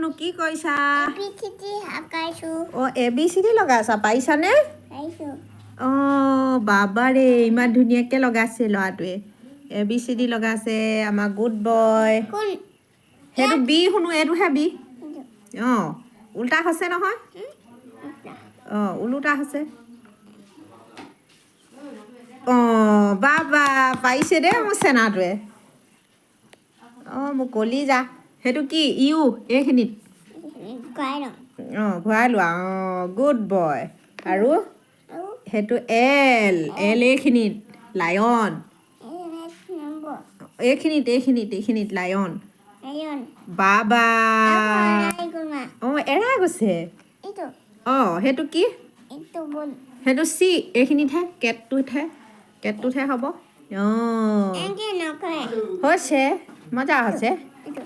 শুনো কি কৈছা ABCD আঁকাইছো অ ABCD লগাইছা পাইছানে পাইছো অ বাবা ৰে ইমান ধুনীয়াকৈ লগাইছে ল'ৰাটোৱে ABCD লগাইছে আমাৰ গুড বয় কোন সেইটো বি শুনো এইটোহে বি অ উল্টা হৈছে নহয় অ ওলোটা হৈছে অ বাবা পাইছে দেই মোৰ চেনাটোৱে অ মোক কলি যা সেইটো কি ইউ এইখিনিত গাই ন অ ঘূৰাই লোৱা অ গুড বয় আৰু আৰু সেইটো এল এল এইখিনিত লায়ন নম্বৰ এইখিনিত লায়ন আয়ন বাবা আলাই গুমা অ এৰাই গৈছে এইটো অ সেইটো কি এইটো বল সেইটো চি এইখিনিতহে কেটটোতহে হ'ব অ একে নকৰে হৈছে মজা হৈছে এইটো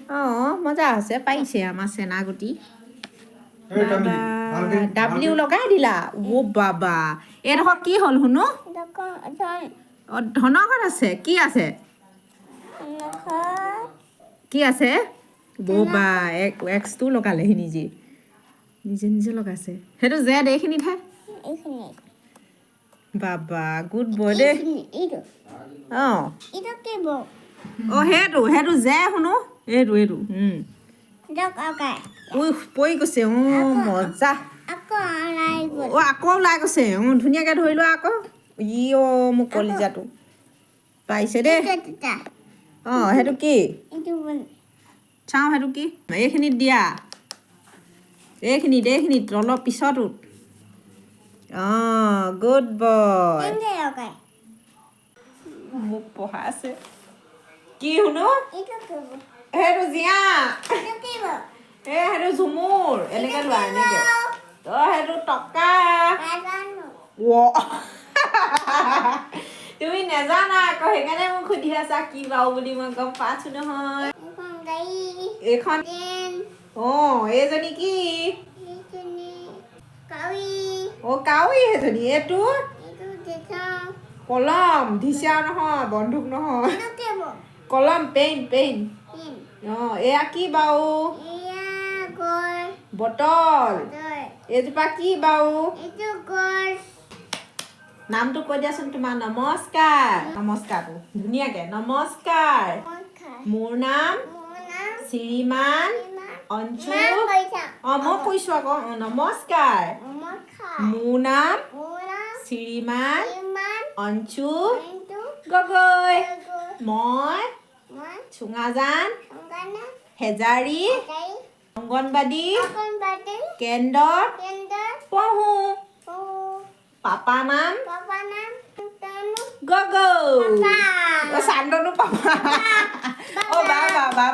অ মজা হৈছে পাইছে আমাৰ চেনাগুটি বাবা ডাব্লিউ লগাই দিলা অ বাবা এইডোখৰ কি হ'ল শুনো দক ধন অ ধনঘৰ আছে কি আছে নখৰ কি আছে ববা এক্সটো লগালেহি নিজে লগাইছে সেইটো জেড এইখিনিতহে এইখিনি বাবা গুড বয় দেই এইটো অ এইটো কি বল অ সেইটো জে শুনো এইটো দক আকাই উই পৰি গৈছে অ মজা আকৌ আলাই গল অ আকৌ ওলাই গৈছে অ ধুনীয়াকৈ ধৰি লোৱা আকৌ ই অ মোক কলিজাটো পাইছে দেই এটা অ সেইটো কি এইটো বল চাওঁ সেইটো কি এইখিনিত দিয়া এইখিনিত অলপ পিছতো অ গুড বয় এনে আকাই মোক পঢ়া আছে কি শুনো এইটো কি বল সেইটো জিয়া এইটো কি বল সেইটো ঝুমুৰ এনেকৈ লোৱা এনেকৈ সেইটো টকা নাজানো তুমি নেজানা আকৌ সেইকাৰণে মোক সুধি আছা কি বাৰু বুলি মই গম পাইছো নহয় এখন গাড়ী এইখন ট্ৰেইন অ এইজনী কি এইখিনি কাউৰী অ কাউৰী সেইজনী এইটো এইটো দেখাও কলম ধিচিয়া নহয় বন্দুক নহয় এইটো কি বল কলম পেইন পেন অ এয়া কি বাৰু এয়া গল বটল দয় এইজোপা কি বাৰু এইটো গল নামটো কৈ দিয়াচোন তোমাৰ নমস্কাৰটো ধুনীয়াকে নমস্কাৰ মোৰ নাম শ্ৰীমান অঞ্চু অ মই কৈছো আকৌ নমস্কাৰ মোৰ নাম শ্ৰীমান অঞ্চু গগৈ মই চুঙাজান হেজাৰী অংগনবাদী কেন্দ্ৰত পঢ়োঁ পাপা নাম গগৈ অ চান্দনো পাপা অ বাবা